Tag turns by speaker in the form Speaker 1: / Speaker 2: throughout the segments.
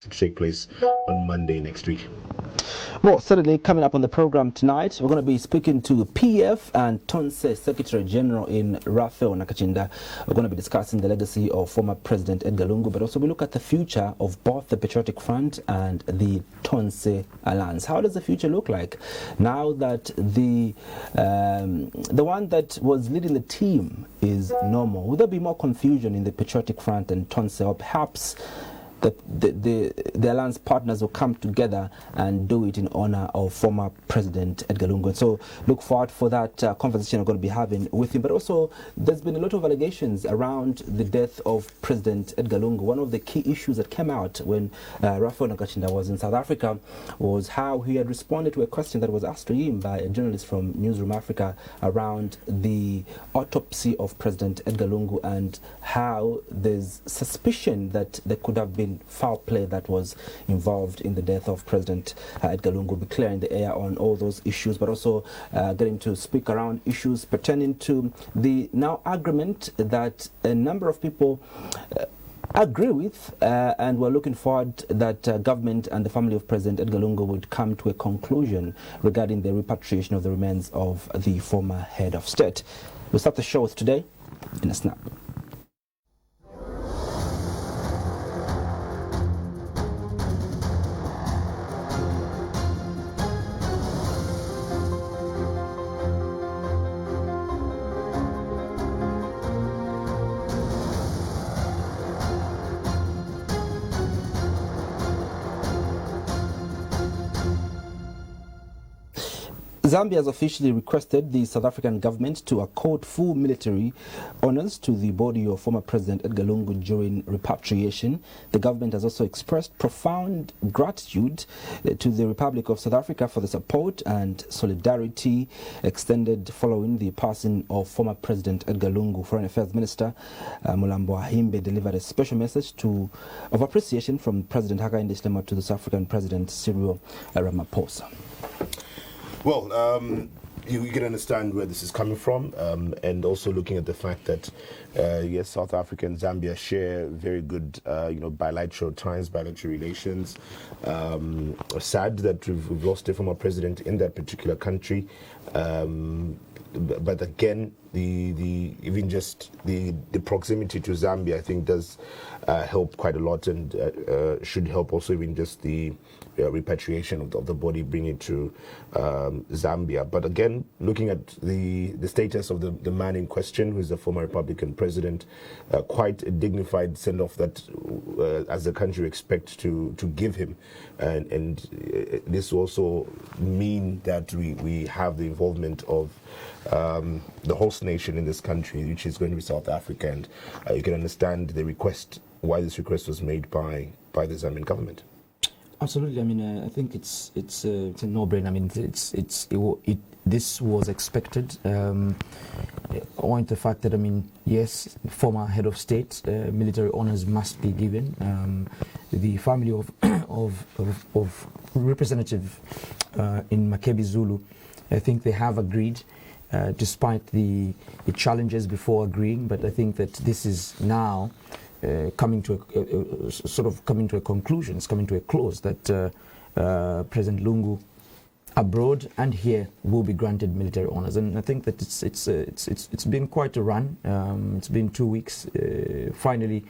Speaker 1: to take place on Monday next week?
Speaker 2: Well, certainly coming up on the program tonight, we're going to be speaking to PF and Tonse Secretary General in Rafael Nakachinda. We're going to be discussing the legacy of former President Edgar Lungu, but also we look at the future of both the Patriotic Front and the Tonse Alliance. How does the future look like now that the one that was leading the team is no more? Will there be more confusion in the Patriotic Front and Tonse, or perhaps the alliance partners will come together and do it in honor of former President Edgar Lungu? So look forward for that conversation I'm going to be having with him. But also, there's been a lot of allegations around the death of President Edgar Lungu. One of the key issues that came out when Rafael Nakinda was in South Africa was how he had responded to a question that was asked to him by a journalist from Newsroom Africa around the autopsy of President Edgar Lungu, and how there's suspicion that there could have been foul play that was involved in the death of President Edgar Lungu. We'll be clearing the air on all those issues, but also getting to speak around issues pertaining to the now agreement that a number of people agree with, and we're looking forward that government and the family of President Edgar Lungu would come to a conclusion regarding the repatriation of the remains of the former head of state. We'll start the show with Today in a Snap. Zambia has officially requested the South African government to accord full military honors to the body of former President Edgar Lungu during repatriation. The government has also expressed profound gratitude to the Republic of South Africa for the support and solidarity extended following the passing of former President Edgar Lungu. Foreign Affairs Minister Mulambo Ahimbe delivered a special message of appreciation from President Hakainde to the South African President Cyril Ramaphosa.
Speaker 1: Well, you can understand where this is coming from, and also looking at the fact that, yes, South Africa and Zambia share very good, bilateral ties, bilateral relations. Sad that we've lost a former president in that particular country, but again, even just the proximity to Zambia, I think, does help quite a lot, and should help also even just the repatriation of the body, bringing it to Zambia. But again, looking at the status of the man in question, who is the former Republican president, quite a dignified send-off that, as the country expects to give him, and this will also mean that we have the involvement of the host nation in this country, which is going to be South Africa, and you can understand why this request was made by the Zambian government.
Speaker 3: Absolutely. I mean, I think it's a no-brainer. I mean, this was expected. Owing to the fact that, I mean, yes, former head of state, military honors must be given. The family of representative in Makebi Zulu, I think they have agreed, despite the challenges before agreeing. But I think that this is now coming to a conclusion. It's coming to a close that President Lungu, abroad and here, will be granted military honors, and I think that it's been quite a run. It's been 2 weeks. Finally,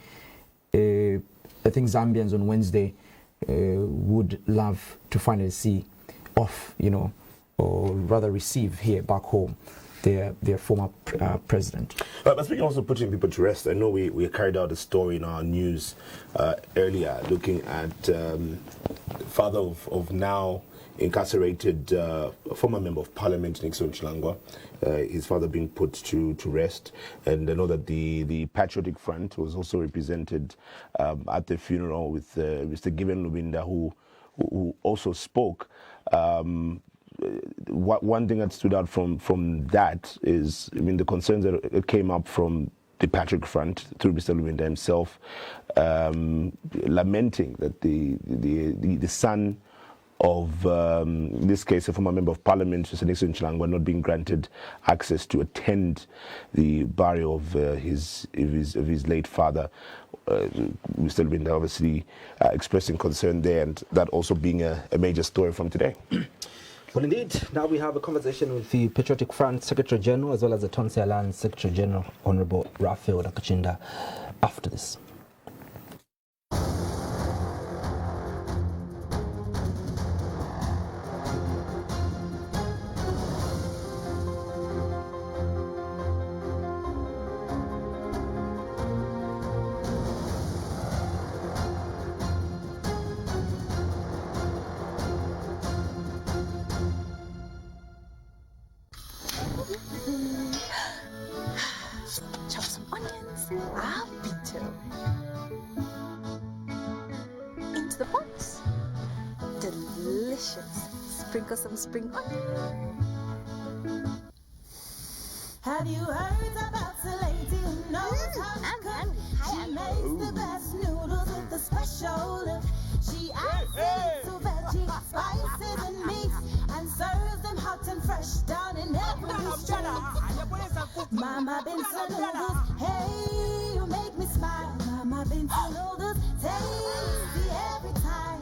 Speaker 3: I think Zambians on Wednesday would love to finally see off, or rather receive here back home their former president.
Speaker 1: But speaking also putting people to rest, I know we carried out a story in our news earlier looking at father of now incarcerated former member of parliament, Nixon Chagwa, his father being put to rest. And I know that the Patriotic Front was also represented at the funeral with Mr. Given Lubinda, who also spoke. One thing that stood out from that is, I mean, the concerns that came up from the Patriotic Front through Mr. Lubinda himself, lamenting that the son of, in this case, a former member of parliament, Mr. Nixon Chagwa, not being granted access to attend the burial of his late father. Mr. Linda obviously expressing concern there, and that also being a major story from today.
Speaker 2: Well, indeed, now we have a conversation with the Patriotic Front Secretary General as well as the Tonse Alliance Secretary General, Honorable Rafael Nakinda, after this.
Speaker 4: Chop some onions. Ah, Vito. Into the pot. Delicious. Sprinkle some spring onion.
Speaker 5: Have you heard about the lady who knows how to cook? She makes the best noodles with the special look. She adds seeds to veggies, spices and meats, and serves them hot and fresh down in every street. Mama Benson noodles, hey, you make me smile. Mama Benson noodles, tasty every time.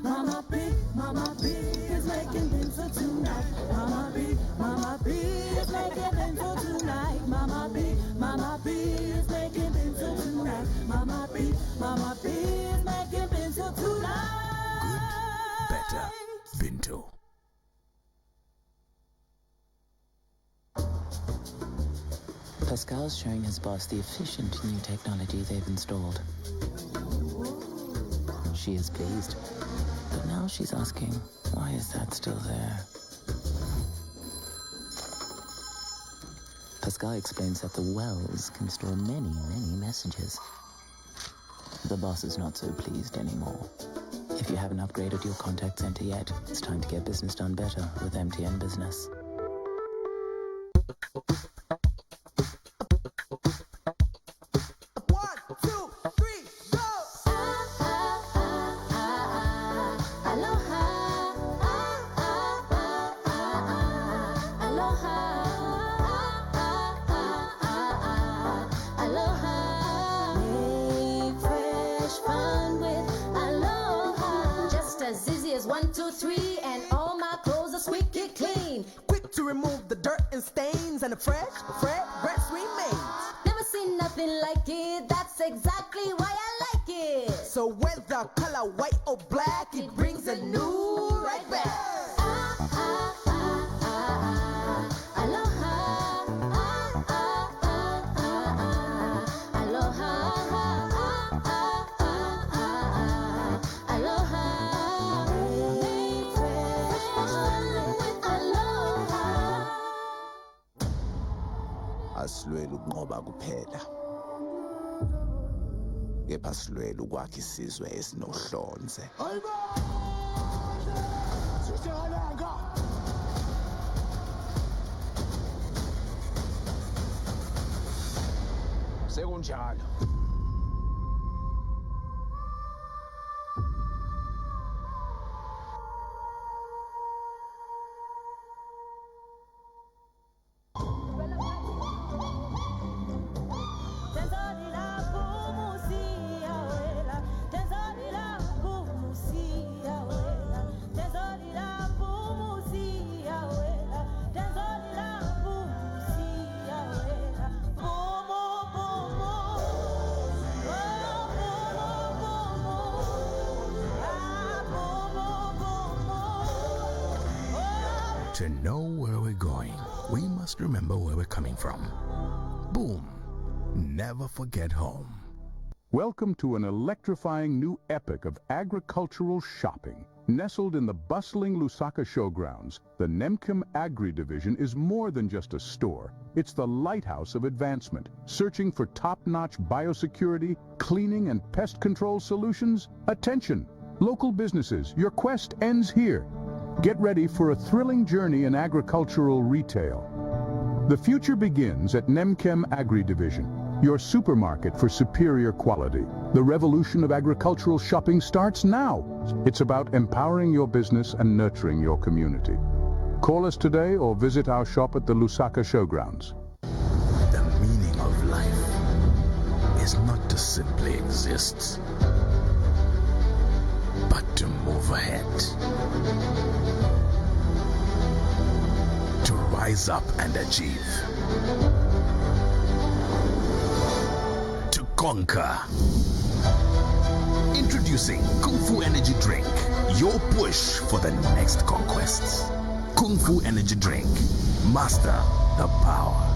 Speaker 5: Mama B is making Benson tonight. Mama B is making Benson tonight. Mama B is making Benson tonight. Mama B is making Benson tonight.
Speaker 6: Good, better, Binto.
Speaker 7: Pascal's showing his boss the efficient new technology they've installed. She is pleased, but now she's asking, why is that still there? Pascal explains that the wells can store many, many messages. The boss is not so pleased anymore. If you haven't upgraded your contact center yet, it's time to get business done better with MTN Business.
Speaker 5: One, two, three, and all my clothes are squeaky clean.
Speaker 8: Quick to remove the dirt and stains and the fresh fragrance remains.
Speaker 5: Never seen nothing like it, that's exactly why I like it.
Speaker 8: So whether color white or black, it brings a new right back.
Speaker 6: Asilwela ukunqoba kuphela, kepha silwela ukwakha isizwe esinohlonze. Sekunjalo. To know where we're going, we must remember where we're coming from. Boom. Never forget home.
Speaker 9: Welcome to an electrifying new epic of agricultural shopping. Nestled in the bustling Lusaka showgrounds, the Nemchem Agri Division is more than just a store. It's the lighthouse of advancement, searching for top-notch biosecurity, cleaning and pest control solutions. Attention! Local businesses, your quest ends here. Get ready for a thrilling journey in agricultural retail. The future begins at Nemchem Agri Division. your supermarket for superior quality. The revolution of agricultural shopping starts now. It's about empowering your business and nurturing your community. Call us today or visit our shop at the Lusaka Showgrounds.
Speaker 6: The meaning of life is not to simply exist, but to move ahead. To rise up and achieve. To conquer. Introducing Kung Fu Energy Drink, your push for the next conquests. Kung Fu Energy Drink. Master the power.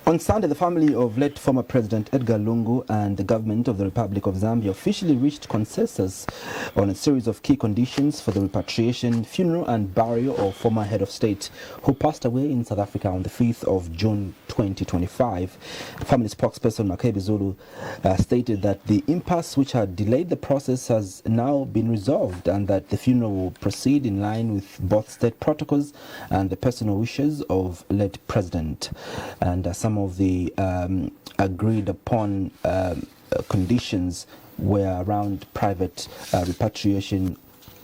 Speaker 2: On Sunday, the family of late former President Edgar Lungu and the government of the Republic of Zambia officially reached consensus on a series of key conditions for the repatriation, funeral and burial of former head of state who passed away in South Africa on the 5th of June 2025. Family spokesperson Makebi Zulu stated that the impasse which had delayed the process has now been resolved and that the funeral will proceed in line with both state protocols and the personal wishes of late president. And some of the agreed upon conditions were around private repatriation,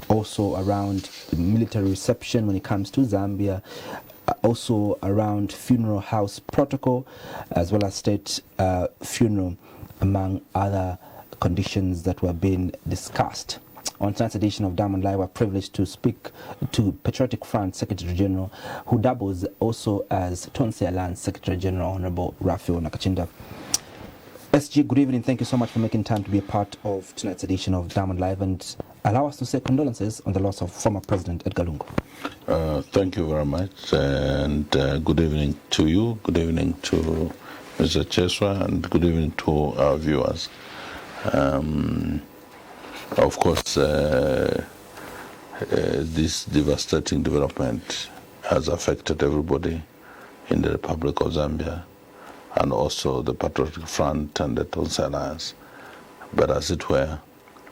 Speaker 2: also around military reception when it comes to Zambia, also around funeral house protocol, as well as state funeral, among other conditions that were being discussed. On tonight's edition of Diamond Live, we're privileged to speak to Patriotic Front Secretary General, who doubles also as Tonse Alliance Secretary General, Honorable Rafael Nakinda. SG, good evening. Thank you so much for making time to be a part of tonight's edition of Diamond Live, and allow us to say condolences on the loss of former President Edgar Lungu.
Speaker 10: Thank you very much, and good evening to you, good evening to Mr. Cheswa, and good evening to our viewers. Of course, this devastating development has affected everybody in the Republic of Zambia, and also the Patriotic Front and the Tonse Alliance. But as it were,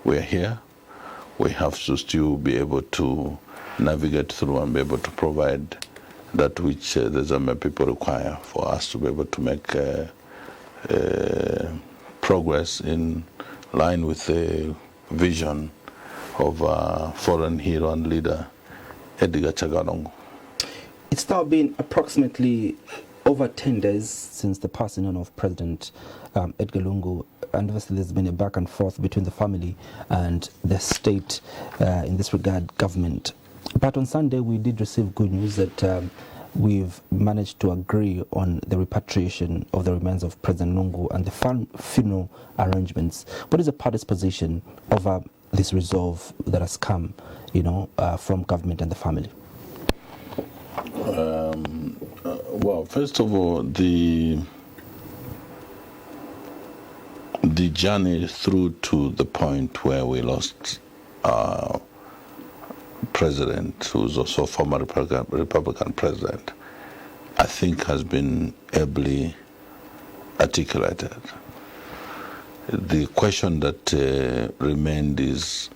Speaker 10: we're here. We have to still be able to navigate through and be able to provide that which the Zambian people require for us to be able to make progress in line with the vision of foreign hero and leader Edgar Chagwa.
Speaker 2: It's now been approximately over 10 days since the passing on of President Edgar Lungu, and obviously there's been a back and forth between the family and the state, in this regard, government. But on Sunday we did receive good news that we've managed to agree on the repatriation of the remains of President Lungu and the funeral arrangements. What is the party's position over this resolve that has come, from government and the family?
Speaker 10: Well, first of all, the journey through to the point where we lost our president, who's also former Republican president, I think has been ably articulated. The question that remained is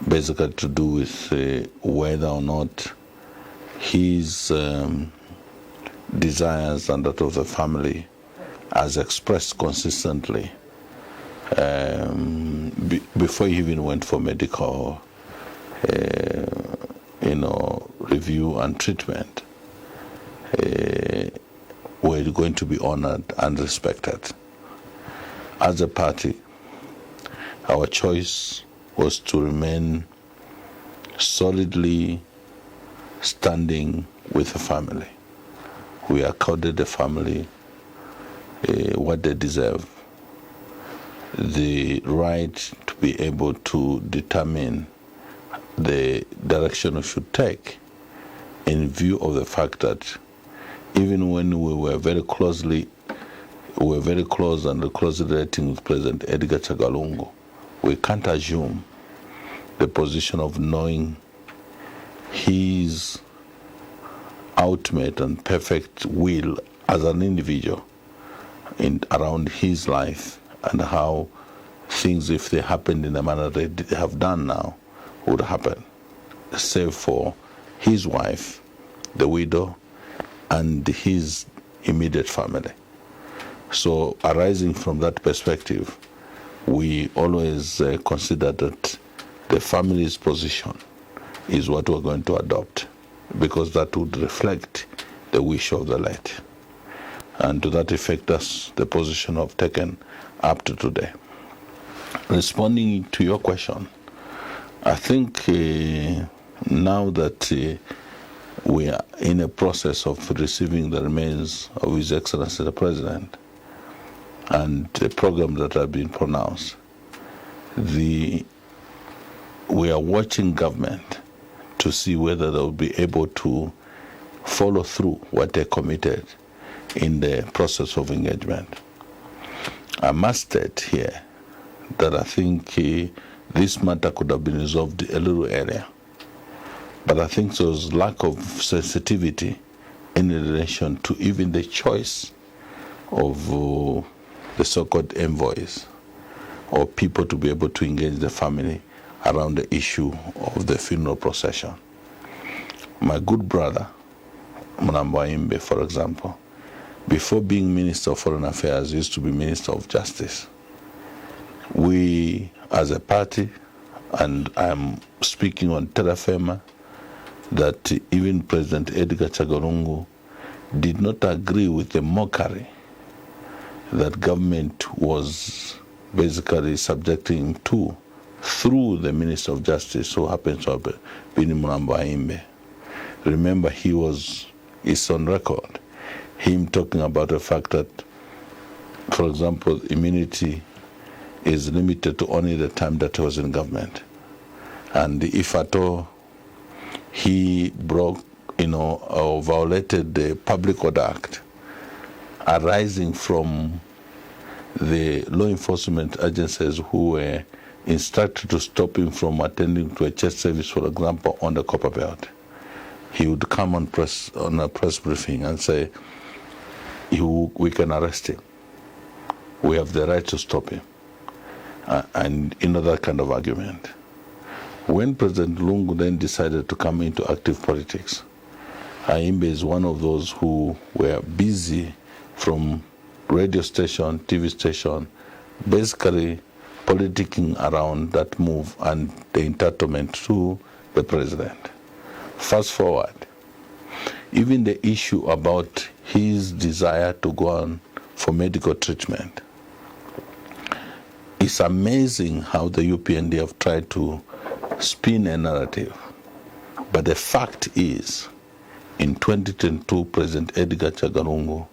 Speaker 10: basically to do with whether or not his desires and that of the family, as expressed consistently before he even went for medical review and treatment, were going to be honored and respected. As a party, our choice was to remain solidly standing with the family. We accorded the family what they deserve, the right to be able to determine the direction we should take, in view of the fact that even when we were very close and closely relating with President Edgar Chagwa, we can't assume the position of knowing his ultimate and perfect will as an individual around his life, and how things, if they happened in the manner they have done now, would happen, save for his wife, the widow, and his immediate family. So arising from that perspective, we always consider that the family's position is what we're going to adopt, because that would reflect the wish of the late. And to that effect, that's the position I've taken up to today. Responding to your question, I think now that we are in a process of receiving the remains of His Excellency the President and the program that have been pronounced, we are watching government to see whether they will be able to follow through what they committed in the process of engagement. I must state here that I think this matter could have been resolved a little earlier, but I think there was lack of sensitivity in relation to even the choice of the so-called envoys or people to be able to engage the family around the issue of the funeral procession. My good brother, Mnamwaimbe, for example, before being Minister of Foreign Affairs, used to be Minister of Justice. We, as a party, and I'm speaking on terra firma, that even President Edgar Lungu did not agree with the mockery that government was basically subjecting him to through the Minister of Justice, who happens to have been Mnamwaimbe. Remember, it's on record, him talking about the fact that, for example, immunity is limited to only the time that he was in government. And if at all he broke, or violated the Public Order Act arising from the law enforcement agencies who were instructed to stop him from attending to a church service, for example, on the Copper Belt, he would come on a press briefing and say, we can arrest him. We have the right to stop him. And that kind of argument. When President Lungu then decided to come into active politics, Aimbe is one of those who were busy from radio station, TV station, basically politicking around that move and the entitlement to the president. Fast forward, even the issue about his desire to go on for medical treatment. It's amazing how the UPND have tried to spin a narrative. But the fact is, in 2022, President Edgar Lungu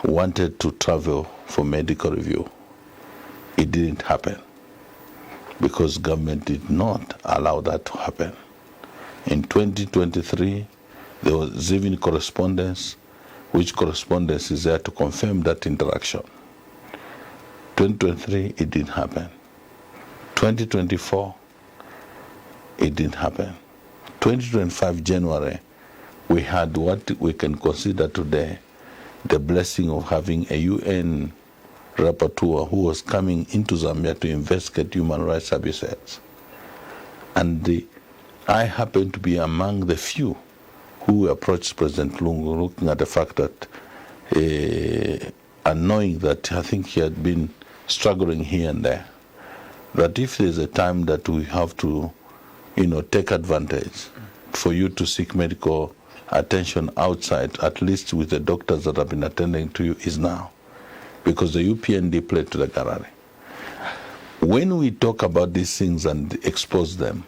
Speaker 10: wanted to travel for medical review. It didn't happen because government did not allow that to happen. In 2023, there was even correspondence, which correspondence is there to confirm that interaction. 2023, it didn't happen. 2024, it didn't happen. 2025 January, we had what we can consider today the blessing of having a UN rapporteur who was coming into Zambia to investigate human rights abuses. And I happen to be among the few who approached President Lungu, looking at the fact that, and knowing that I think he had been struggling here and there, that if there's a time that we have to, take advantage for you to seek medical attention outside, at least with the doctors that have been attending to you, is now. Because the UPND played to the gallery. When we talk about these things and expose them,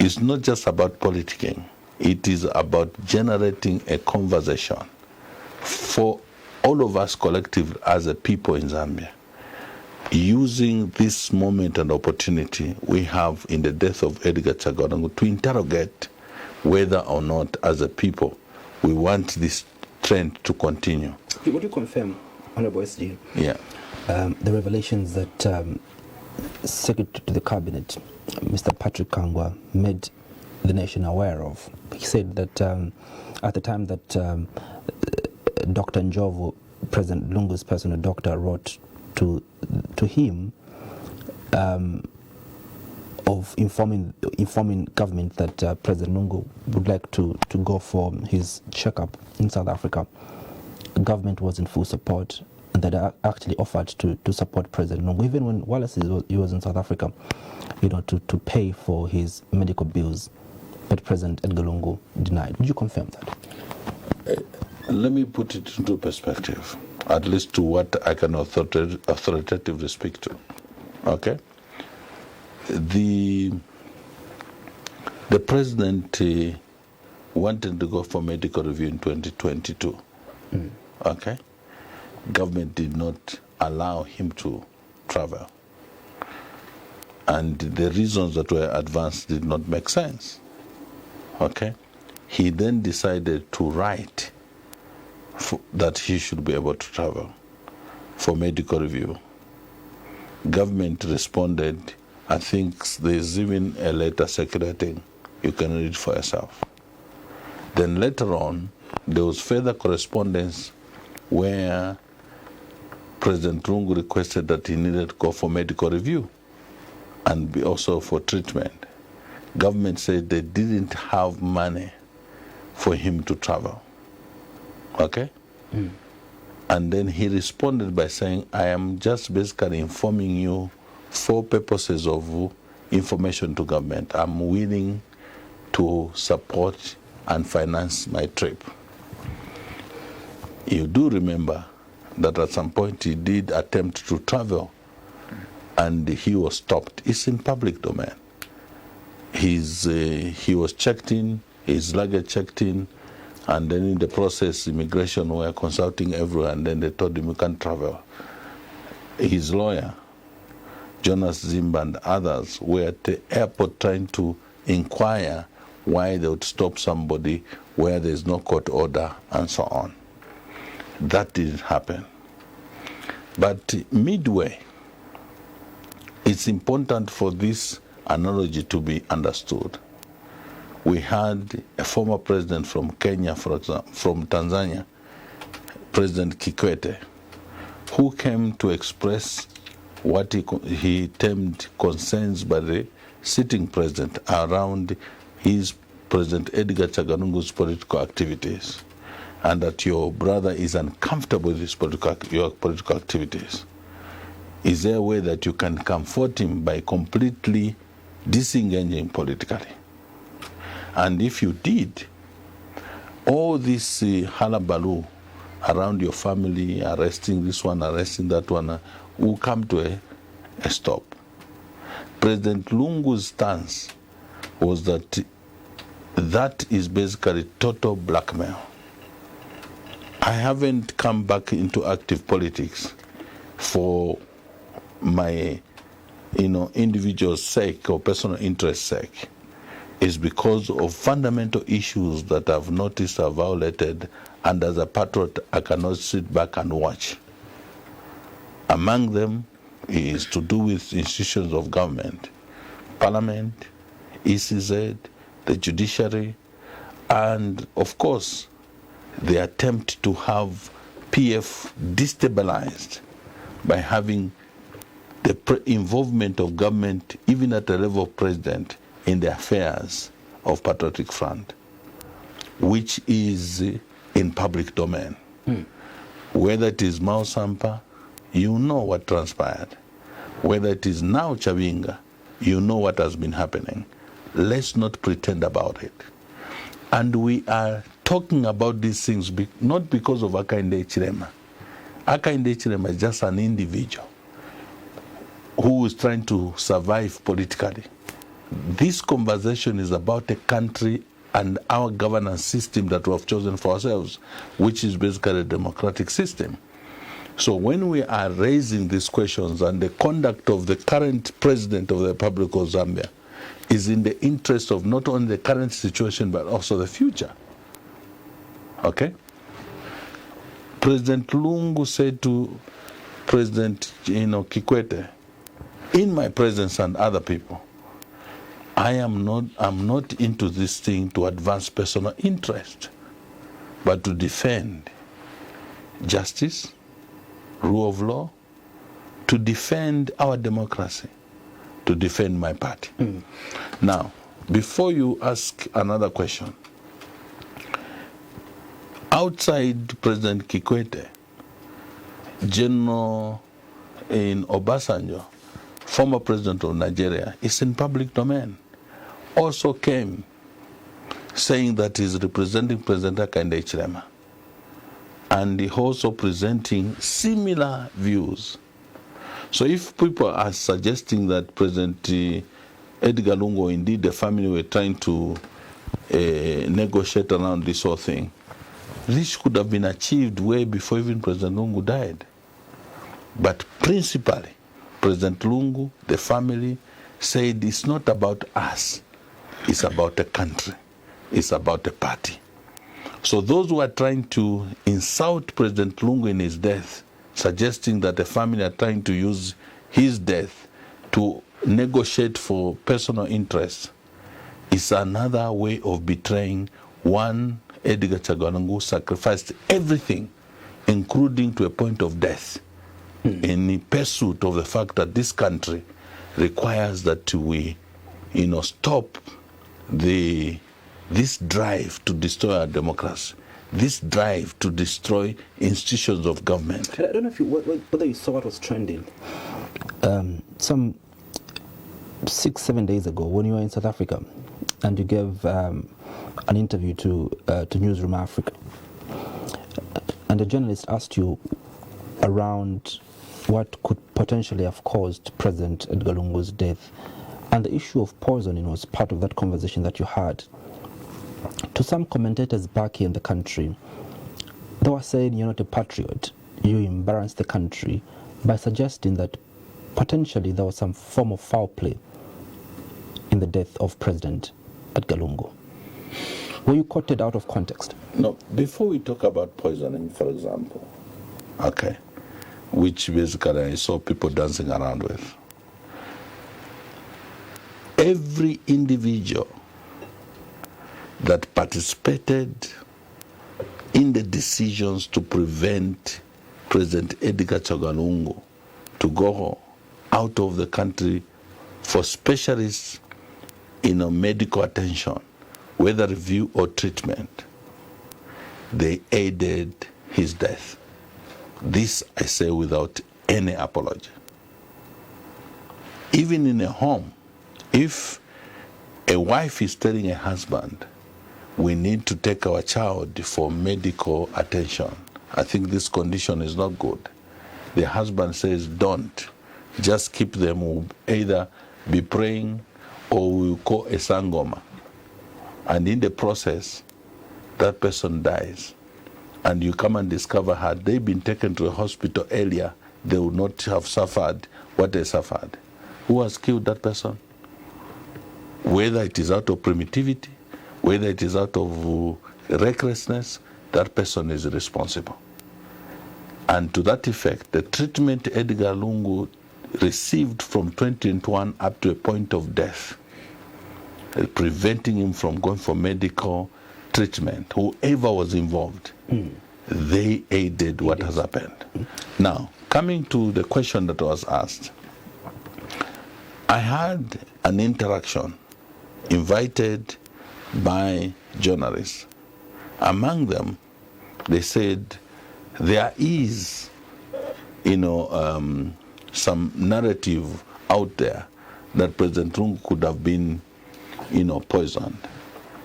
Speaker 10: it's not just about politicking. It is about generating a conversation for all of us collectively as a people in Zambia, using this moment and opportunity we have in the death of Edgar Chagwa to interrogate whether or not, as a people, we want this trend to continue.
Speaker 2: Would you confirm, Honorable SG, the revelations that Secretary to the Cabinet, Mr. Patrick Chagwa, made the nation aware of. He said that at the time that Dr. Njovu, President Lungu's personal doctor, wrote to him of informing government that President Lungu would like to go for his checkup in South Africa, the government was in full support, and that actually offered to support President Lungu, even when Wallace he was in South Africa, to pay for his medical bills. But President Edgar Lungu denied. Would you confirm that?
Speaker 10: Let me put it into perspective, at least to what I can authoritatively speak to. Okay? The president wanted to go for medical review in 2022. Okay? Government did not allow him to travel. And the reasons that were advanced did not make sense. Okay? He then decided to write that he should be able to travel for medical review. Government responded. I think there's even a letter circulating. You can read for yourself. Then later on, there was further correspondence where President Lungu requested that he needed to go for medical review and be also for treatment. Government said they didn't have money for him to travel. Okay? And then he responded by saying, I am just basically informing you for purposes of information to government. I'm willing to support and finance my trip. You do remember that at some point he did attempt to travel and he was stopped. It's in public domain. He was checked in, his luggage checked in, and then in the process, immigration were consulting everyone, and then they told him, you can't travel. His lawyer, Jonas Zimba, and others were at the airport trying to inquire why they would stop somebody where there's no court order and so on. That didn't happen. But midway, it's important for this analogy to be understood. We had a former president from Kenya, for example, from Tanzania, President Kikwete, who came to express what he termed concerns by the sitting president around his President Edgar Chagwa political activities, and that your brother is uncomfortable with your political activities. Is there a way that you can comfort him by completely disengaging politically? And if you did, all this hullabaloo around your family, arresting this one, arresting that one, will come to a stop. President Lungu's stance was that that is basically total blackmail. I haven't come back into active politics for my individual sake or personal interest sake. Is because of fundamental issues that I've noticed are violated, and as a patriot, I cannot sit back and watch. Among them is to do with institutions of government, parliament, ECZ, the judiciary, and of course, the attempt to have PF destabilized by having the involvement of government, even at the level of president, in the affairs of Patriotic Front, which is in public domain. Whether it is Mao Sampa, you know what transpired. Whether it is now Chavinga, you know what has been happening. Let's not pretend about it. And we are talking about these things not because of Hakainde Hichilema. Hakainde Hichilema is just an individual who is trying to survive politically. This conversation is about a country and our governance system that we have chosen for ourselves, which is basically a democratic system. So when we are raising these questions, and the conduct of the current president of the Republic of Zambia is in the interest of not only the current situation but also the future. Okay? President Lungu said to President Kikwete, in my presence and other people, I'm not into this thing to advance personal interest, but to defend justice, rule of law, to defend our democracy, to defend my party. Now, before you ask another question, outside President Kikwete, General in Obasanjo, former president of Nigeria, is in public domain, also came saying that he's representing President Hakainde Hichilema. And he also presenting similar views. So if people are suggesting that President Edgar Lungu, indeed the family were trying to negotiate around this whole thing, this could have been achieved way before even President Lungu died. But principally, President Lungu, the family, said it's not about us, it's about a country, it's about a party. So those who are trying to insult President Lungu in his death, suggesting that the family are trying to use his death to negotiate for personal interests, is another way of betraying one Edgar Chagwa Lungu sacrificed everything, including to a point of death, in pursuit of the fact that this country requires that we, stop this drive to destroy our democracy, this drive to destroy institutions of government.
Speaker 2: I don't know whether you saw what was trending. Some 6-7 days ago, when you were in South Africa, and you gave an interview to Newsroom Africa, and a journalist asked you around what could potentially have caused President Edgar Lungu's death, and the issue of poisoning was part of that conversation that you had. To some commentators back here in the country, they were saying you're not a patriot, you embarrass the country by suggesting that potentially there was some form of foul play in the death of President Edgar Lungu. Were you quoted out of context?
Speaker 10: No, before we talk about poisoning, for example, okay, which basically I saw people dancing around with, every individual that participated in the decisions to prevent President Edgar Chagwa Lungu to go out of the country for specialists medical attention, whether review or treatment, they aided his death. This I say without any apology. Even in a home, if a wife is telling a husband, we need to take our child for medical attention, I think this condition is not good, the husband says, don't, just keep them, we'll either be praying or we'll call a sangoma. And in the process, that person dies. And you come and discover, had they been taken to a hospital earlier, they would not have suffered what they suffered. Who has killed that person? Whether it is out of primitivity, whether it is out of recklessness, that person is responsible. And to that effect, the treatment Edgar Lungu received from 2021 up to a point of death, preventing him from going for medical treatment, whoever was involved, they aided what has happened. Now, coming to the question that was asked, I had an interaction invited by journalists. Among them, they said there is, some narrative out there that President Lungu could have been, poisoned.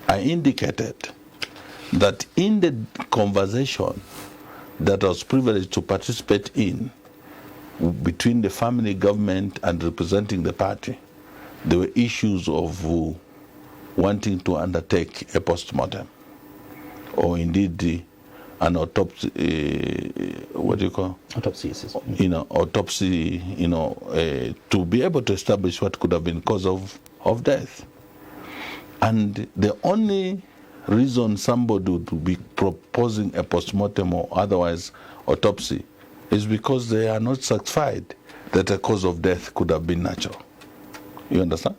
Speaker 10: I indicated that in the conversation that I was privileged to participate in between the family, government, and representing the party, there were issues of wanting to undertake a post-mortem, or indeed an autopsy, what do you call?
Speaker 2: Autopsy.
Speaker 10: Autopsy, to be able to establish what could have been cause of death. And the only reason somebody would be proposing a post-mortem or otherwise autopsy is because they are not satisfied that a cause of death could have been natural. You understand?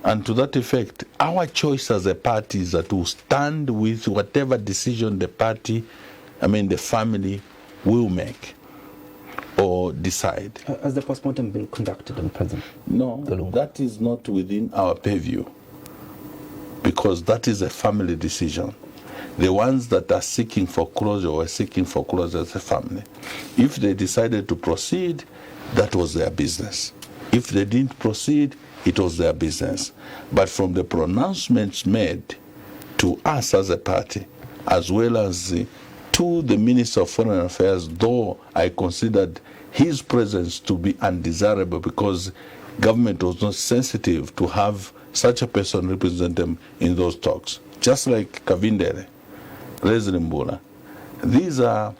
Speaker 10: And to that effect, our choice as a party is that we'll stand with whatever decision the party, the family will make or decide.
Speaker 2: Has the postmortem been conducted on President?
Speaker 10: No, that is not within our purview, because that is a family decision. The ones that are seeking for closure were seeking for closure as a family. If they decided to proceed, that was their business. If they didn't proceed, it was their business. But from the pronouncements made to us as a party, as well as to the Minister of Foreign Affairs, though I considered his presence to be undesirable because government was not sensitive to have such a person represent them in those talks. Just like Kavindere, Rezinimbula. These are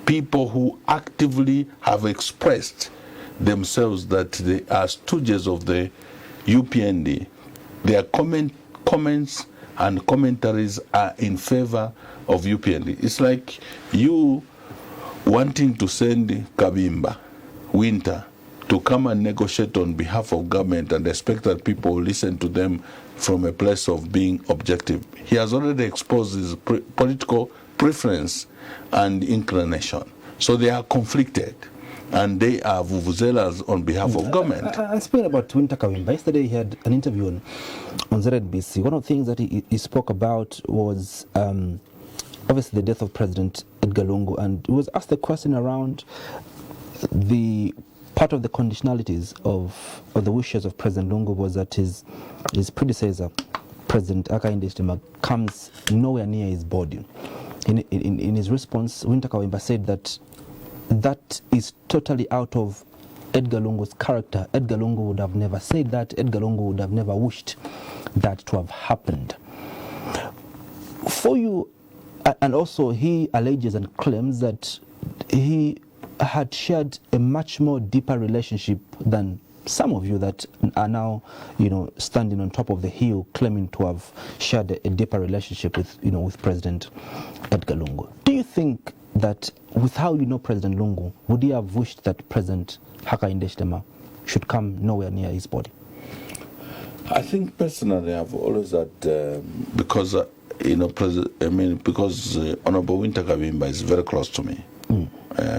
Speaker 10: people who actively have expressed themselves that they are stooges of the UPND. Their comments and commentaries are in favor of UPND. It's like you wanting to send Kabimba, Winter, to come and negotiate on behalf of government and expect that people will listen to them from a place of being objective. He has already exposed his political preference and inclination. So they are conflicted, and they are vuvuzelas on behalf of government.
Speaker 2: Speaking about Winter Kawimba, yesterday he had an interview on ZNBC. One of the things that he spoke about was obviously the death of President Edgar Lungu, and he was asked a question around the part of the conditionalities of the wishes of President Lungu was that his predecessor, President Nakachinda, comes nowhere near his body. In his response, Winter Kawimba said that is totally out of Edgar Lungu's character. Edgar Lungu would have never said that. Edgar Lungu would have never wished that to have happened. For you, and also he alleges and claims that he had shared a much more deeper relationship than some of you that are now, standing on top of the hill, claiming to have shared a deeper relationship with President Edgar Lungu. Do you think that with how you know President Lungu, would he have wished that President Nakachinda should come nowhere near his body?
Speaker 10: I think personally, I've always had because Honorable Winter Kawimba is very close to me.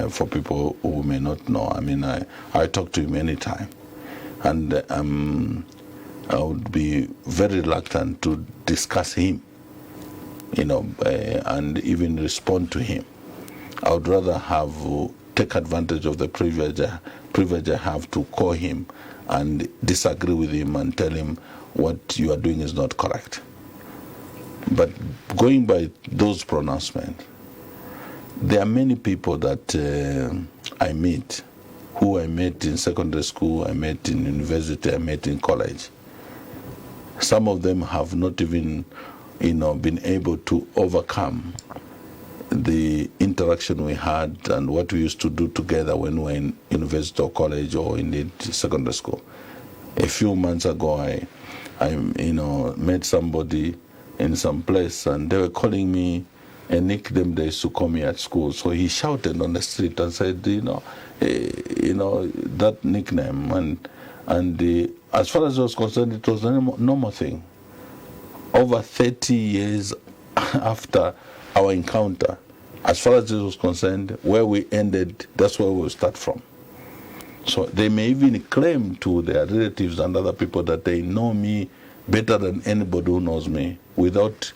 Speaker 10: For people who may not know, I talk to him anytime, and I would be very reluctant to discuss him, and even respond to him. I would rather take advantage of the privilege I have to call him and disagree with him and tell him what you are doing is not correct. But going by those pronouncements, there are many people that I meet, who I met in secondary school, I met in university, I met in college. Some of them have not even, been able to overcome the interaction we had and what we used to do together when we were in university or college or indeed secondary school. A few months ago, I met somebody in some place, and they were calling me a nickname they used to call me at school. So he shouted on the street and said, that nickname. And as far as I was concerned, it was a normal thing. Over 30 years after our encounter, as far as it was concerned, where we ended, that's where we'll start from. So they may even claim to their relatives and other people that they know me better than anybody who knows me, without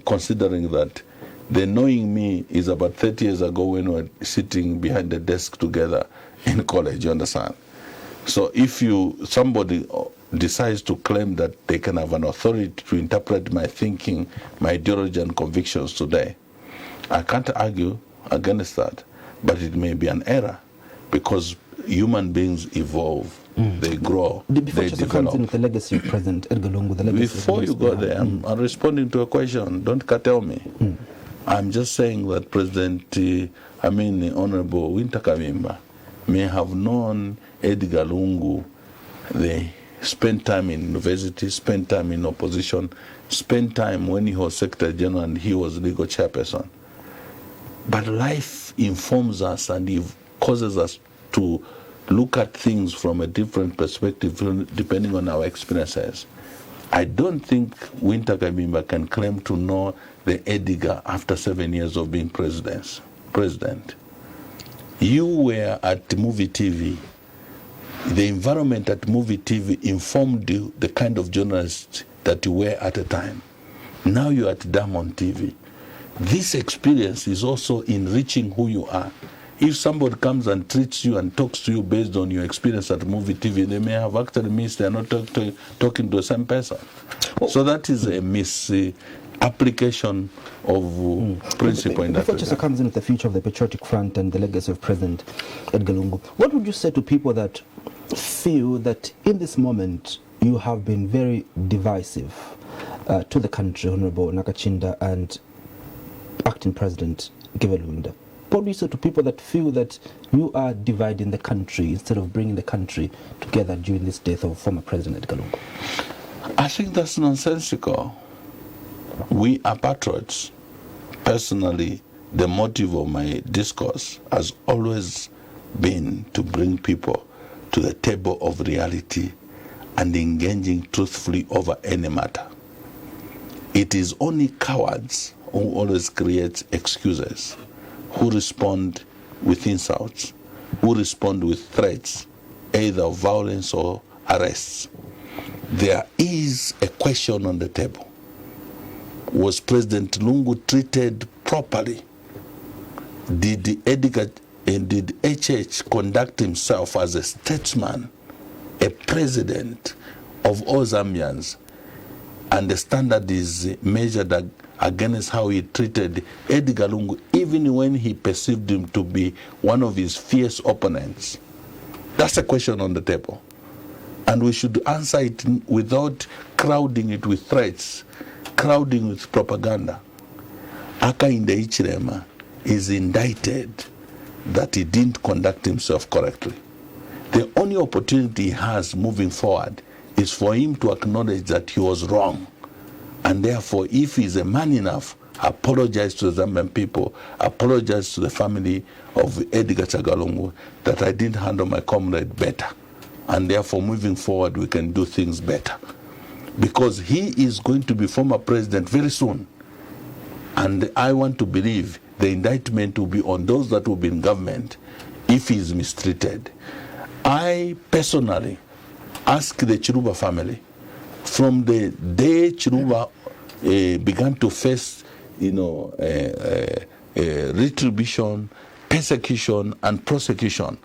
Speaker 10: considering that the knowing me is about 30 years ago when we were sitting behind the desk together in college, you understand? So if somebody decides to claim that they can have an authority to interpret my thinking, my ideology and convictions today, I can't argue against that, but it may be an error, because human beings evolve, they grow, they develop.
Speaker 2: With the legacy of President Edgar Lungu,
Speaker 10: before you go there, I'm responding to a question. Don't curtail me. I'm just saying that Honorable Winter Kawimba may have known Edgar Lungu. They spent time in university, spent time in opposition, spent time when he was Secretary General and he was legal chairperson. But life informs us and it causes us to look at things from a different perspective depending on our experiences. I don't think Winter Kabimba can claim to know the Edgar after 7 years of being president. You were at movie TV. The environment at movie TV informed you the kind of journalist that you were at the time. Now you're at Diamond TV. This experience is also enriching who you are. If somebody comes and treats you and talks to you based on your experience at movie TV, they may have actually missed, they're not talking to the same person. So that is a misapplication of principle in that
Speaker 2: Before Chester comes in with the future of the Patriotic Front and the legacy of President Edgar Lungu, what would you say to people that feel that in this moment you have been very divisive to the country, Honorable Nakachinda and Acting President Lungu? What do you say to people that feel that you are dividing the country instead of bringing the country together during this death of former President Edgar Lungu?
Speaker 10: I think that's nonsensical. We are patriots. Personally, the motive of my discourse has always been to bring people to the table of reality and engaging truthfully over any matter. It is only cowards who always create excuses, who respond with insults, who respond with threats, either of violence or arrests. There is a question on the table. Was President Lungu treated properly? Did Edgar and did HH conduct himself as a statesman, a president of all Zambians, and the standard is measured against how he treated Edgar Lungu, even when he perceived him to be one of his fierce opponents? That's a question on the table. And we should answer it without crowding it with threats, crowding with propaganda. Hakainde Hichilema is indicted that he didn't conduct himself correctly. The only opportunity he has moving forward is for him to acknowledge that he was wrong. And therefore, if he's a man enough, apologize to the Zambian people, apologize to the family of Edgar Lungu that I didn't handle my comrade better. And therefore, moving forward, we can do things better. Because he is going to be former president very soon. And I want to believe the indictment will be on those that will be in government if he is mistreated. I personally ask the Chiruba family, from the day Chiruba began to face, retribution, persecution, and prosecution,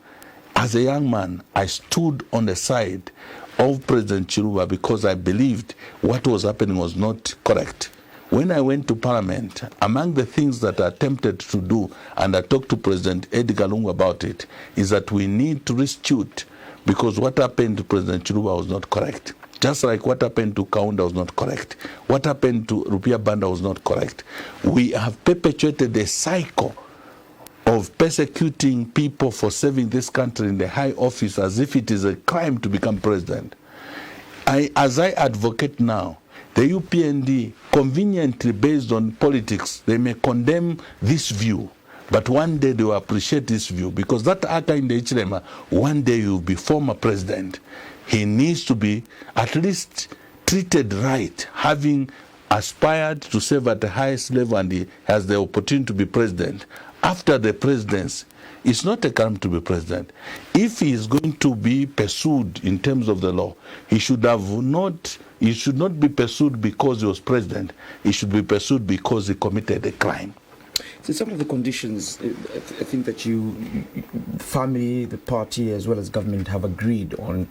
Speaker 10: as a young man, I stood on the side of President Chiruba because I believed what was happening was not correct. When I went to Parliament, among the things that I attempted to do, and I talked to President Edgar Lungu about it, is that we need to restitute, because what happened to President Chiruba was not correct. Just like what happened to Kaunda was not correct. What happened to Rupia Banda was not correct. We have perpetuated a cycle of persecuting people for serving this country in the high office as if it is a crime to become president. As I advocate now, the UPND, conveniently based on politics, they may condemn this view, but one day they will appreciate this view, because that Hakainde Hichilema, one day he will be former president. He needs to be at least treated right, having aspired to serve at the highest level, and he has the opportunity to be president. After the presidency, it's not a crime to be president. If he is going to be pursued in terms of the law, he should not be pursued because he was president. He should be pursued because he committed a crime.
Speaker 3: So some of the conditions, I think that you, family, the party, as well as government have agreed on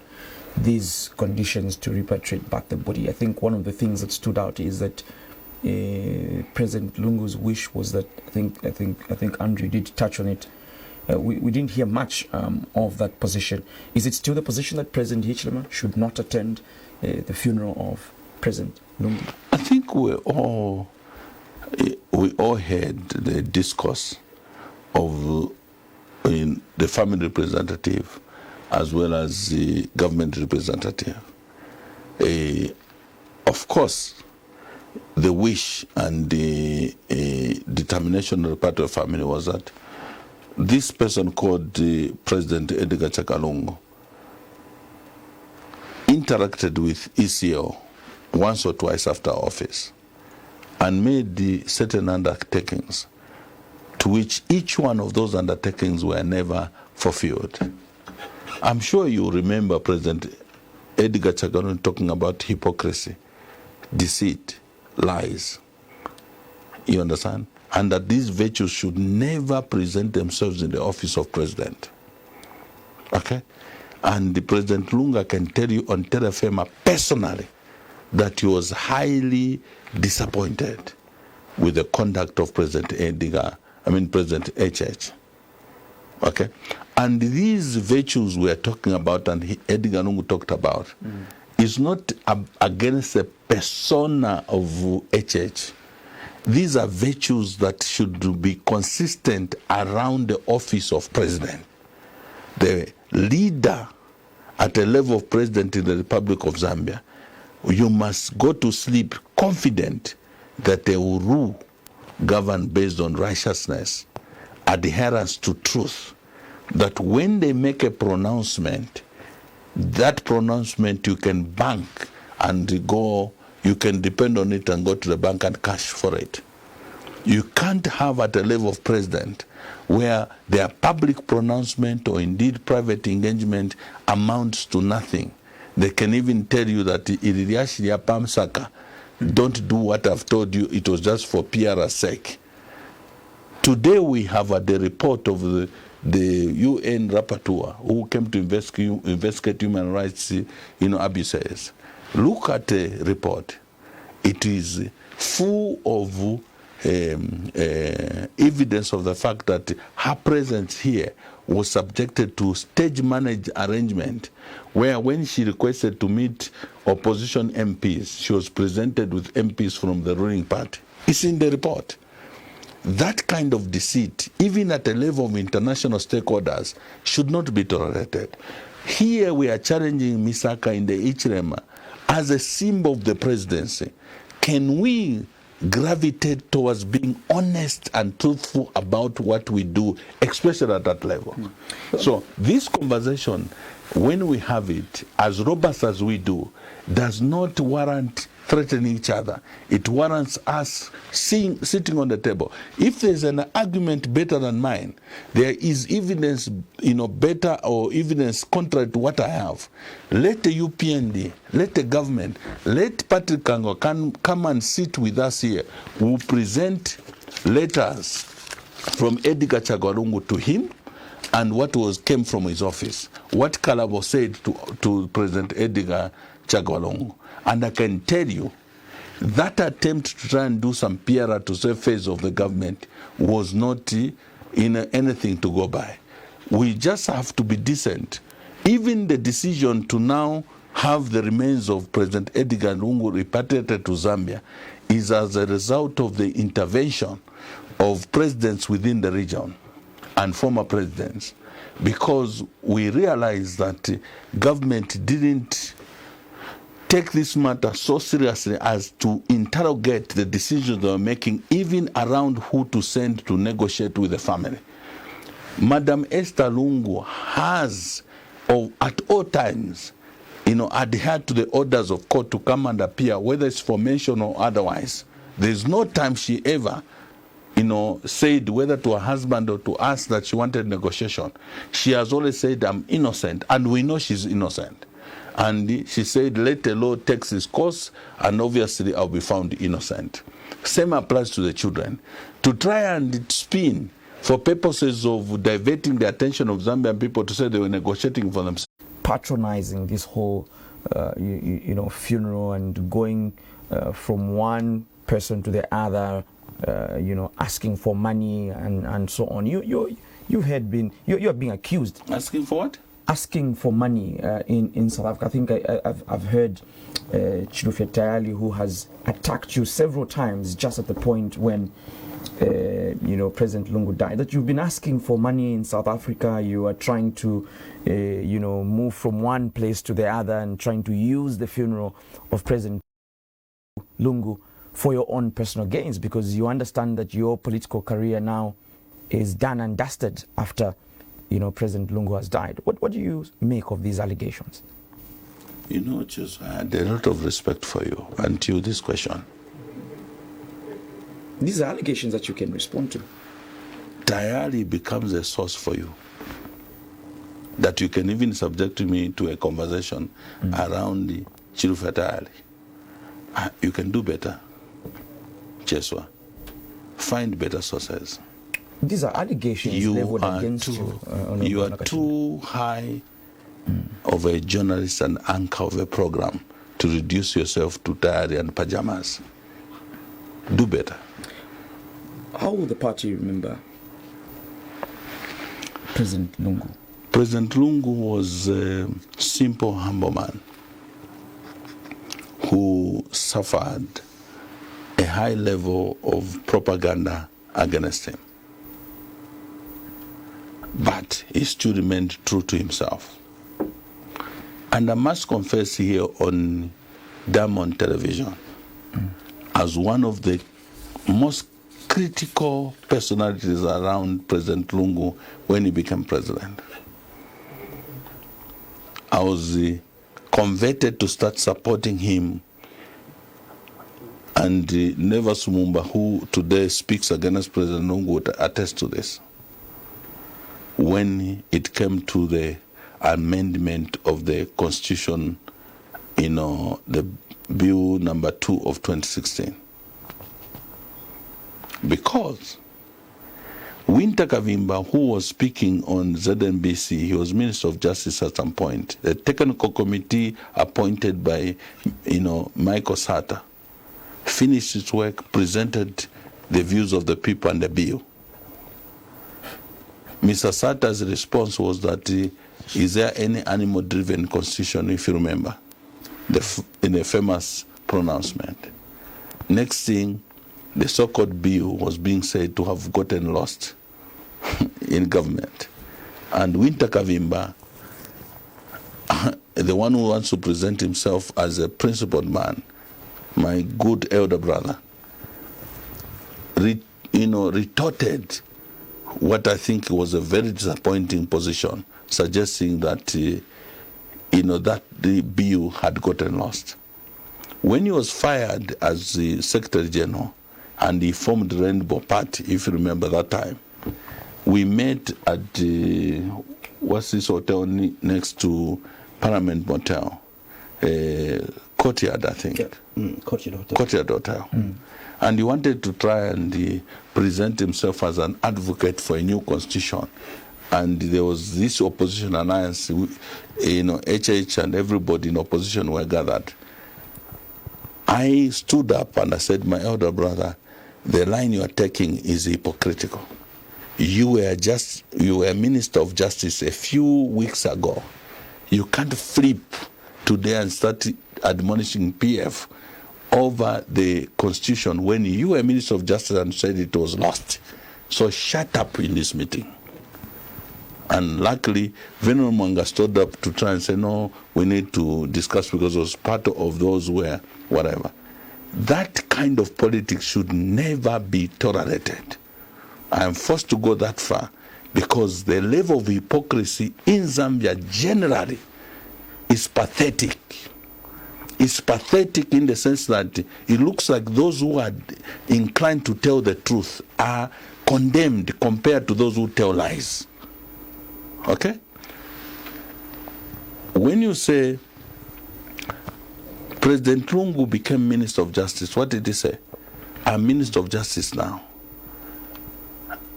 Speaker 3: these conditions to repatriate back the body. I think one of the things that stood out is that President Lungu's wish was that, I think Andrew did touch on it. We didn't hear much of that position. Is it still the position that President Hichilema should not attend the funeral of President Lungu?
Speaker 10: I think we all heard the discourse of the family representative as well as the government representative. Of course, the wish and the determination of the part of the family was that this person called President Edgar Lungu interacted with ECO once or twice after office and made the certain undertakings to which each one of those undertakings were never fulfilled. I'm sure you remember President Edgar Chagwa talking about hypocrisy, deceit, lies. You understand? And that these virtues should never present themselves in the office of president. Okay? And the President Lungu can tell you on Terra Firma personally that he was highly disappointed with the conduct of President President HH. Okay? And these virtues we are talking about and Edgar Lungu talked about is not against the persona of HH. These are virtues that should be consistent around the office of president. The leader at a level of president in the Republic of Zambia, you must go to sleep confident that they will rule, govern based on righteousness, adherence to truth, that when they make a pronouncement, that pronouncement you can bank and go, you can depend on it and go to the bank and cash for it. You can't have at a level of president where their public pronouncement or indeed private engagement amounts to nothing. They can even tell you that don't do what I've told you, it was just for PR's sake. Today we have the report of the UN rapporteur who came to investigate human rights abuses. Look at the report. It is full of evidence of the fact that her presence here was subjected to stage-managed arrangement, where when she requested to meet opposition MPs, she was presented with MPs from the ruling party. It's in the report. That kind of deceit, even at a level of international stakeholders, should not be tolerated. Here we are challenging Misaka in the Ichirema as a symbol of the presidency. Can we gravitate towards being honest and truthful about what we do, especially at that level? So this conversation, when we have it, as robust as we do, does not warrant threatening each other. It warrants us sitting on the table. If there's an argument better than mine, there is evidence, better or evidence contrary to what I have. Let the UPND, let the government, let Patrick Kango come and sit with us here. We'll present letters from Edgar Chagwa to him and what came from his office. What Kalabo said to President Edgar Chagwa. And I can tell you, that attempt to try and do some PR to save face of the government was not anything to go by. We just have to be decent. Even the decision to now have the remains of President Edgar Lungu repatriated to Zambia is as a result of the intervention of presidents within the region and former presidents, because we realized that government didn't take this matter so seriously as to interrogate the decisions they were making, even around who to send to negotiate with the family. Madam Esther Lungu has, at all times, adhered to the orders of court to come and appear, whether it's formation or otherwise. There's no time she ever, said whether to her husband or to us that she wanted negotiation. She has always said, I'm innocent, and we know she's innocent. And she said, let the law take its course, and obviously I'll be found innocent. Same applies to the children. To try and spin for purposes of diverting the attention of Zambian people to say they were negotiating for themselves.
Speaker 3: Patronizing this whole, funeral and going from one person to the other, asking for money and so on. You're being accused.
Speaker 10: Asking for what?
Speaker 3: Asking for money in South Africa. I think I've heard Chidufe Tayali, who has attacked you several times just at the point when President Lungu died, that you've been asking for money in South Africa. You are trying to move from one place to the other and trying to use the funeral of President Lungu for your own personal gains, because you understand that your political career now is done and dusted after, President Lungu has died. What do you make of these allegations?
Speaker 10: Chagwa, I had a lot of respect for you until this question.
Speaker 3: These are allegations that you can respond to.
Speaker 10: Tayari becomes a source for you. That you can even subject me to a conversation around the Chirufa Tayari. You can do better, Chagwa. Find better sources.
Speaker 3: These are allegations leveled against you.
Speaker 10: You are too high of a journalist and anchor of a program to reduce yourself to Tayari and pajamas. Do better.
Speaker 3: How will the party remember President Lungu?
Speaker 10: President Lungu was a simple, humble man who suffered a high level of propaganda against him. But he still remained true to himself. And I must confess here on Diamond Television, as one of the most critical personalities around President Lungu when he became president, I was converted to start supporting him. And Neva Sumumba, who today speaks against President Lungu, would attest to this. When it came to the amendment of the Constitution, the Bill number 2 of 2016. Because Winter Kavimba, who was speaking on ZNBC, he was Minister of Justice at some point. The technical committee appointed by, Michael Sata, finished its work, presented the views of the people and the bill. Mr. Sata's response was that, is there any animal-driven constitution, if you remember, in a famous pronouncement. Next thing, the so-called bill was being said to have gotten lost in government. And Winter Kavimba, the one who wants to present himself as a principled man, my good elder brother, retorted what I think was a very disappointing position, suggesting that, that the bill had gotten lost. When he was fired as the Secretary General and he formed the Rainbow Party, if you remember that time, we met at what's this hotel next to Parliament Motel? Courtyard, I think.
Speaker 2: Yeah.
Speaker 10: Courtyard Hotel. And he wanted to try and present himself as an advocate for a new constitution. And there was this opposition alliance, HH and everybody in opposition were gathered. I stood up and I said, my elder brother, the line you are taking is hypocritical. You were Minister of Justice a few weeks ago. You can't flip today and start admonishing PF over the Constitution when you were Minister of Justice and said it was lost. So shut up in this meeting. And luckily, Venerable Mwanga stood up to try and say, no, we need to discuss because it was part of those where, whatever. That kind of politics should never be tolerated. I am forced to go that far because the level of hypocrisy in Zambia generally is pathetic. It's pathetic in the sense that it looks like those who are inclined to tell the truth are condemned compared to those who tell lies. Okay? When you say President Lungu became Minister of Justice, what did he say? I'm Minister of Justice now.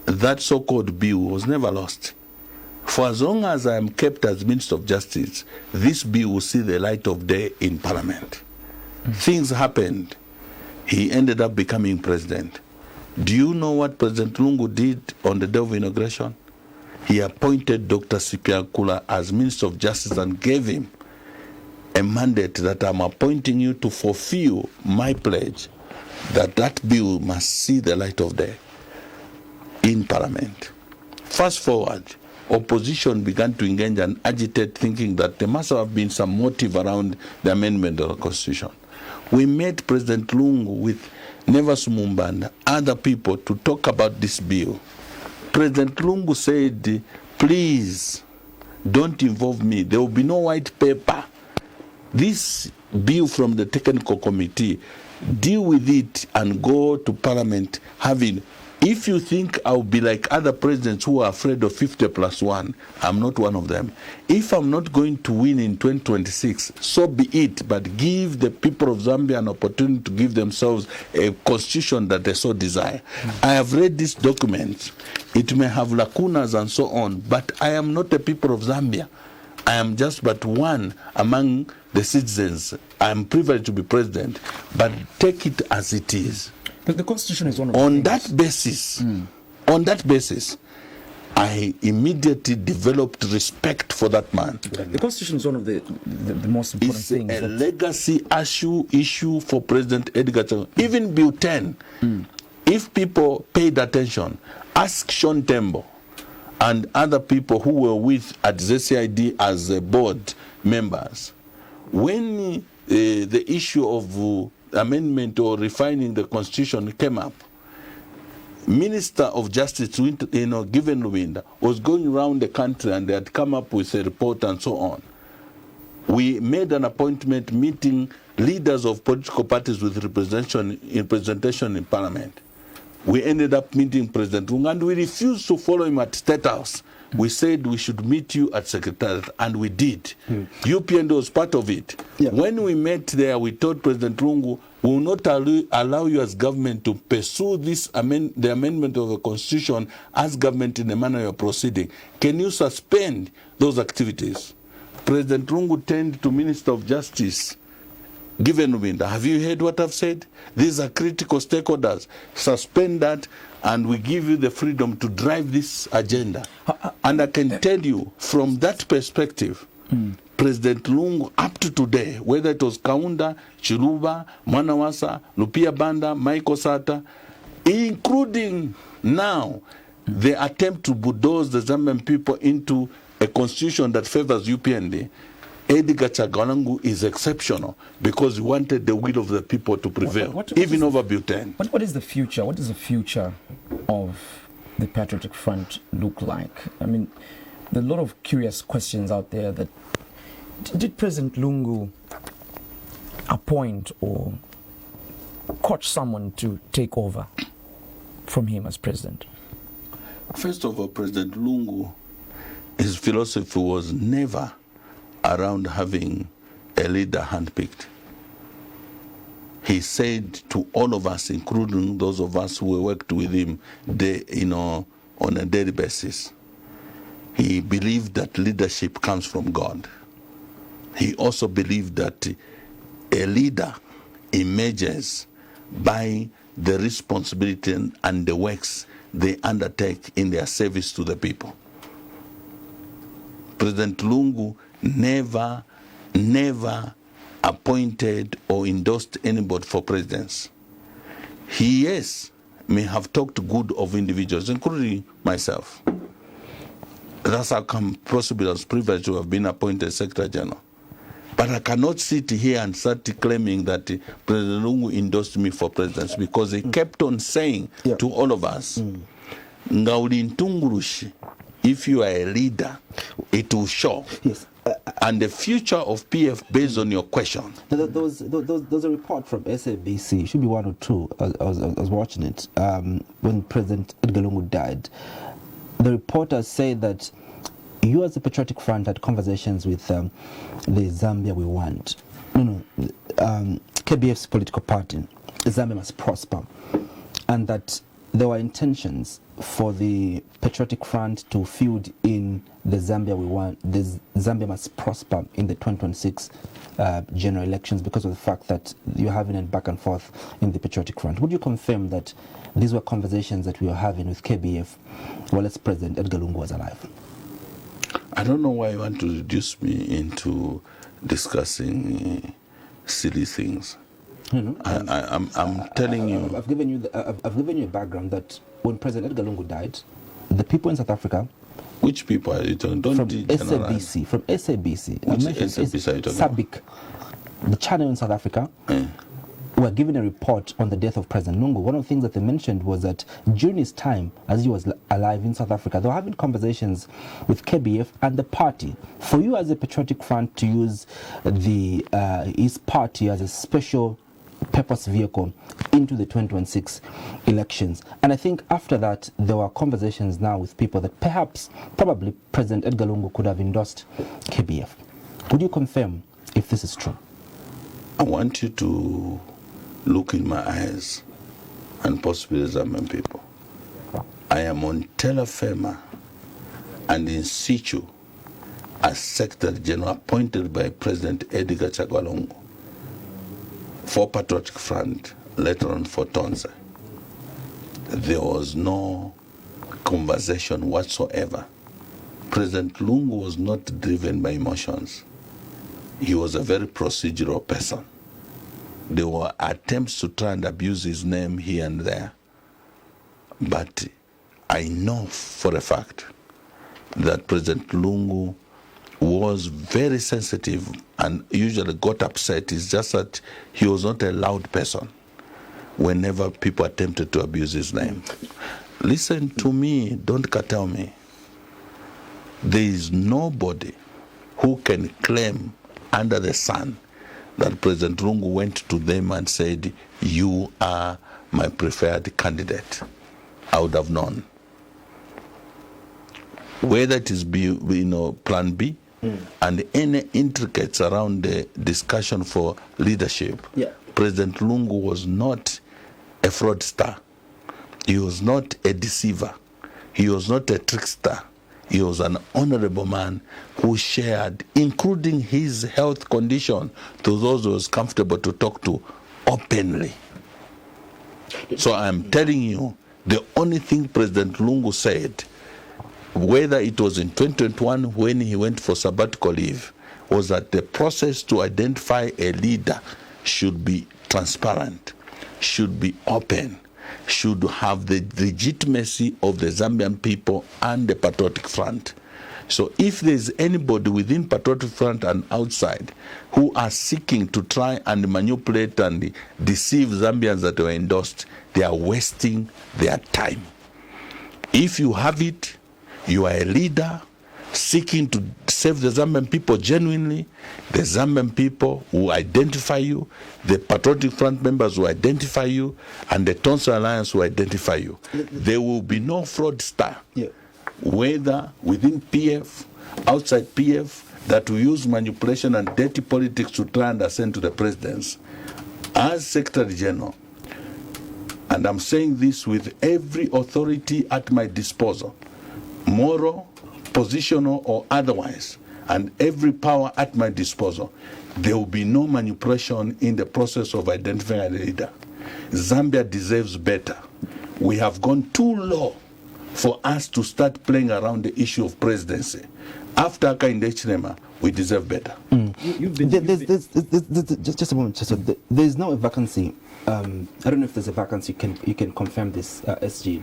Speaker 10: That so-called bill was never lost. For as long as I am kept as Minister of Justice, this bill will see the light of day in Parliament. Things happened. He ended up becoming president. Do you know what President Lungu did on the day of inauguration? He appointed Dr. Sipiakula as Minister of Justice and gave him a mandate that I'm appointing you to fulfill my pledge that that bill must see the light of day in Parliament. Fast forward, opposition began to engage and agitate, thinking that there must have been some motive around the amendment of the Constitution. We met President Lungu with Neva Sumumba and other people to talk about this bill, President Lungu said, please don't involve me. There will be no white paper. This bill from the technical committee, deal with it and go to Parliament having. If you think I'll be like other presidents who are afraid of 50+1, I'm not one of them. If I'm not going to win in 2026, so be it, but give the people of Zambia an opportunity to give themselves a constitution that they so desire. I have read this document. It may have lacunas and so on, but I am not the people of Zambia. I am just but one among the citizens. I am privileged to be president, but take it as it is.
Speaker 3: But the Constitution is one of
Speaker 10: on that basis. On that basis, I immediately developed respect for that man.
Speaker 3: The Constitution is one of the most important things.
Speaker 10: It's a legacy issue for President Edgar Chagwa. Even Bill 10, if people paid attention, ask Sean Tembo and other people who were with at ZCID as board members. When the issue of amendment or refining the Constitution came up, Minister of Justice, Given Luwinda, was going around the country and they had come up with a report and so on. We made an appointment meeting leaders of political parties with representation in Parliament. We ended up meeting President Lungu and we refused to follow him at State House. We said we should meet you at Secretariat, and we did. UPND was part of it. Yeah. When we met there, we told President Lungu, we will not allow you as government to pursue this the amendment of the Constitution as government in the manner you are proceeding. Can you suspend those activities? President Lungu turned to Minister of Justice, Given Luwinda. Have you heard what I've said? These are critical stakeholders. Suspend that, and we give you the freedom to drive this agenda. And I can tell you, from that perspective, President Lungu, up to today, whether it was Kaunda, Chiruba, Mwanawasa, Lupia Banda, Michael Sata, including now the attempt to bulldoze the Zambian people into a constitution that favors UPND, Edgar Chagwa is exceptional because he wanted the will of the people to prevail, even over Bill 10.
Speaker 3: What is the future? What does the future of the Patriotic Front look like? I mean, there are a lot of curious questions out there. That did President Lungu appoint or coach someone to take over from him as president?
Speaker 10: First of all, President Lungu, his philosophy was never around having a leader handpicked. He said to all of us, including those of us who worked with him, on a daily basis, he believed that leadership comes from God. He also believed that a leader emerges by the responsibility and the works they undertake in their service to the people. President Lungu never appointed or endorsed anybody for presidents. He, yes, may have talked good of individuals, including myself. That's how come possibly I was privileged to have been appointed Secretary General. But I cannot sit here and start claiming that President Lungu endorsed me for presidency, because he kept on saying to all of us, Ngauli Ntungurushi, if you are a leader, it will show. Yes. And the future of PF, based on your question.
Speaker 2: There's a report from SABC, it should be one or two, I was watching it, when President Edgar Lungu died. The reporters say that you as the Patriotic Front had conversations with the Zambia we want. KBF's political party, Zambia must prosper. And that there were intentions for the Patriotic Front to feud in the Zambia we want, the Zambia must prosper in the 2026 general elections, because of the fact that you're having it back and forth in the Patriotic Front. Would you confirm that these were conversations that we were having with KBF while its President Edgar Lungu was alive?
Speaker 10: I don't know why you want to reduce me into discussing silly things. I'm telling you.
Speaker 2: I've given you a background that when President Edgar Lungu died, the people in South Africa.
Speaker 10: Which people are you talking? Don't
Speaker 2: from SABC. From SABC.
Speaker 10: Which SABC are you talking?
Speaker 2: SABIC, the channel in South Africa. were given a report on the death of President Lungu, one of the things that they mentioned was that during his time, as he was alive in South Africa, they were having conversations with KBF and the party. For you as a Patriotic Front to use his party as a special purpose vehicle into the 2026 elections. And I think after that, there were conversations now with people that probably President Edgar Lungu could have endorsed KBF. Would you confirm if this is true?
Speaker 10: I want you to look in my eyes and possibly the Zambian people. I am on terra firma and in situ as Secretary General appointed by President Edgar Chagwa for Patriotic Front, later on for Tonse. There was no conversation whatsoever. President Lungu was not driven by emotions. He was a very procedural person. There were attempts to try and abuse his name here and there. But I know for a fact that President Lungu was very sensitive and usually got upset. It's just that he was not a loud person whenever people attempted to abuse his name. Listen to me, don't curtail me. There is nobody who can claim under the sun that President Lungu went to them and said, "You are my preferred candidate." I would have known. Whether it is Plan B and any intricates around the discussion for leadership, President Lungu was not a fraudster. He was not a deceiver. He was not a trickster. He was an honorable man who shared, including his health condition, to those who was comfortable to talk to openly. So I'm telling you, the only thing President Lungu said, whether it was in 2021 when he went for sabbatical leave, was that the process to identify a leader should be transparent, should be open, should have the legitimacy of the Zambian people and the Patriotic Front. So if there's anybody within Patriotic Front and outside who are seeking to try and manipulate and deceive Zambians that were endorsed, they are wasting their time. If you have it, you are a leader seeking to save the Zambian people genuinely. The Zambian people who identify you, the Patriotic Front members who identify you, and the Tonse Alliance who identify you. There will be no fraudster, whether within PF, outside PF, that will use manipulation and dirty politics to try and ascend to the presidency. As Secretary General, and I'm saying this with every authority at my disposal, moral, positional or otherwise, and every power at my disposal, there will be no manipulation in the process of identifying a leader. Zambia deserves better. We have gone too low for us to start playing around the issue of presidency. After Hakainde Hichilema, we deserve better.
Speaker 2: Just a moment. There's now a vacancy. I don't know if there's a vacancy. You can confirm this, SG,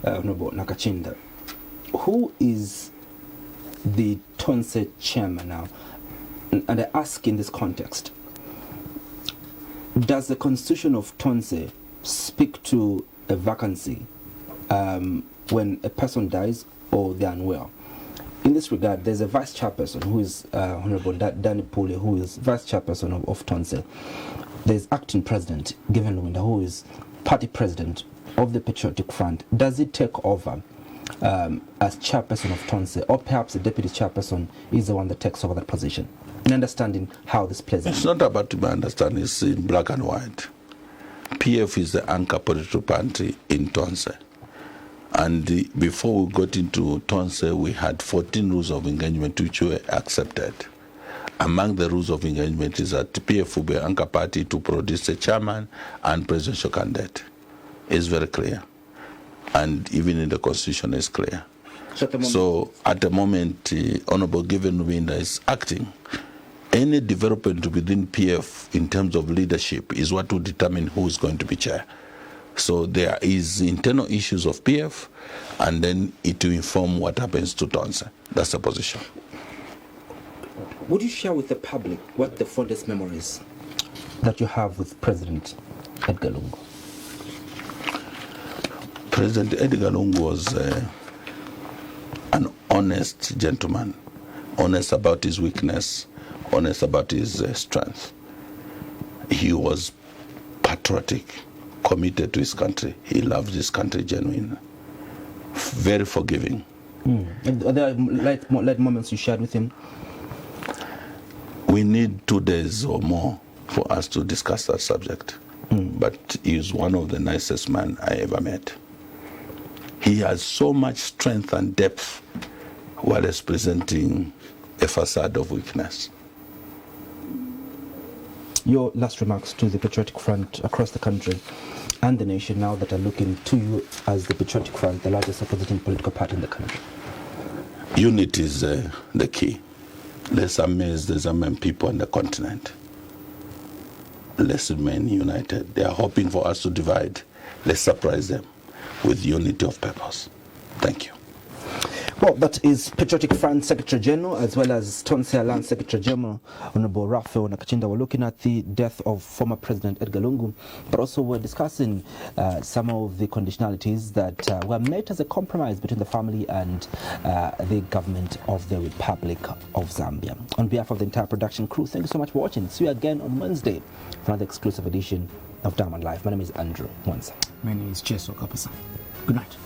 Speaker 2: Honorable Nakachinda. Who is the Tonse chairman now? And I ask in this context, does the constitution of Tonse speak to a vacancy when a person dies or they're unwell? In this regard, there's a vice chairperson who is Honorable Danny Pule, who is vice chairperson of Tonse. There's acting president, Given Lwinda, who is party president of the Patriotic Front. Does it take over as chairperson of Tonse, or perhaps the deputy chairperson is the one that takes over that position? In understanding how this plays out.
Speaker 10: It's not about to be understanding, it's in black and white. PF is the anchor political party in Tonse. And before we got into Tonse, we had 14 rules of engagement which were accepted. Among the rules of engagement is that PF will be an anchor party to produce a chairman and presidential candidate. It's very clear. And even in the constitution is clear. So at the moment, Honorable Given Lwinda is acting. Any development within PF in terms of leadership is what will determine who is going to be chair. So there is internal issues of PF, and then it will inform what happens to Tonse. That's the position.
Speaker 2: Would you share with the public what the fondest memories that you have with President Edgar Lungu?
Speaker 10: President Edgar Lungu was an honest gentleman, honest about his weakness, honest about his strength. He was patriotic, committed to his country. He loved his country genuinely. Very forgiving.
Speaker 2: Are there light moments you shared with him?
Speaker 10: We need 2 days or more for us to discuss that subject. But he is one of the nicest men I ever met. He has so much strength and depth while he's presenting a facade of weakness.
Speaker 2: Your last remarks to the Patriotic Front across the country and the nation now that are looking to you as the Patriotic Front, the largest opposition political party in the country.
Speaker 10: Unity is the key. Let's amaze the Zambian people and the continent. Let's remain united. They are hoping for us to divide. Let's surprise them with unity of purpose. Thank you.
Speaker 2: Well, that is Patriotic Front Secretary General as well as Tonse Land Secretary General Honorable Rafael Nakinda. We're looking at the death of former President Edgar Lungu, but also we're discussing some of the conditionalities that were met as a compromise between the family and the government of the Republic of Zambia. On behalf of the entire production crew, thank you so much for watching. See you again on Wednesday for another exclusive edition of Diamond Life. My name is Andrew Mwanza.
Speaker 3: My name is Cheso Kapasa. Good night.